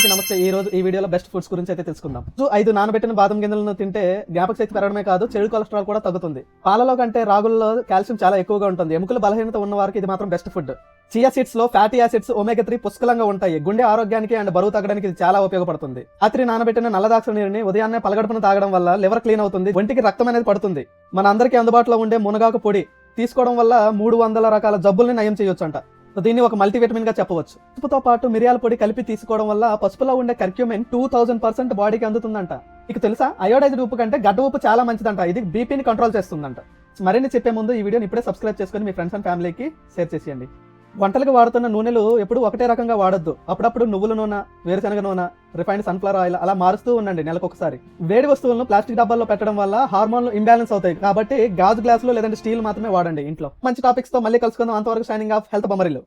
అందరికీ నమస్తే. ఈ రోజు ఈ వీడియోలో బెస్ట్ ఫుడ్స్ గురించి అయితే తెలుసుకుందాం. 5 నానబెట్టిన బాదం గింజలను తింటే జ్ఞాపక శక్తి పెరగడమే కాదు, చెడు కొలెస్ట్రాల్ కూడా తగ్గుతుంది. పాలలో కంటే రాగుల్లో కాల్షియం చాలా ఎక్కువగా ఉంటుంది. ఎముకల బలహీనత ఉన్న వారికి ఇది మాత్రం బెస్ట్ ఫుడ్. చియా సీడ్స్ లో ఫ్యాటీ యాసిడ్స్, ఒమేగా 3 పుష్కలంగా ఉంటాయి. గుండె ఆరోగ్యానికి అండ్ బరువు తగ్గడానికి ఇది చాలా ఉపయోగపడుతుంది. రాత్రి నానబెట్టిన నల్లదాక్ష నీరుని ఉదయాన్నే పలగడుపున తాగడం వల్ల లివర్ క్లీన్ అవుతుంది, ఒంటికి రక్తం అనేది పడుతుంది. మన అందరికీ అందుబాటులో ఉండే మునగాకు పొడి తీసుకోవడం వల్ల 300 రకాల జబ్బుల్ని నయం చేయొచ్చు అంట. దీన్ని ఒక మల్టీవిటమిన్ గా చెప్పవచ్చు. పసుపుతో పాటు మిరియాల పొడి కలిపి తీసుకోవడం వల్ల పసుపులో ఉండే కర్క్యూమిన్ 2000% బాడీకి అందుతుందంట. మీకు తెలుసా, అయోడైజ్డ్ ఉప్పు కంటే గడ్డ ఉప్పు చాలా మంచిదంట. ఇది బీపీని కంట్రోల్ చేస్తుందంట. మరిన్ని చెప్పే ముందు ఈ వీడియోని ఇప్పుడే సబ్స్క్రైబ్ చేసుకుని మీ ఫ్రెండ్స్ అండ్ ఫ్యామిలీకి షేర్ చేసేయండి. వంటలకు వాడుతున్న నూనెలు ఎప్పుడు ఒకటే రకంగా వాడొద్దు. అప్పుడప్పుడు నువ్వుల నూనె, వేరుశనగ నూనె, రిఫైన్డ్ సన్ఫ్లవర్ ఆయిల్ అలా మారుస్తూ ఉండండి నెలకొకసారి. వేడి వస్తువులను ప్లాస్టిక్ డబ్బాల్లో పెట్టడం వల్ల హార్మోన్లు ఇంబ్యాలెన్స్ అవుతాయి. కాబట్టి గాజు గ్లాసులు లేదంటే స్టీల్ మాత్రమే వాడండి ఇంట్లో. మంచి టాపిక్స్ తో మళ్ళీ కలుసుకుందాం. అంతవరకు షైనింగ్ ఆఫ్ హెల్త్ బొమ్మరిల్లు.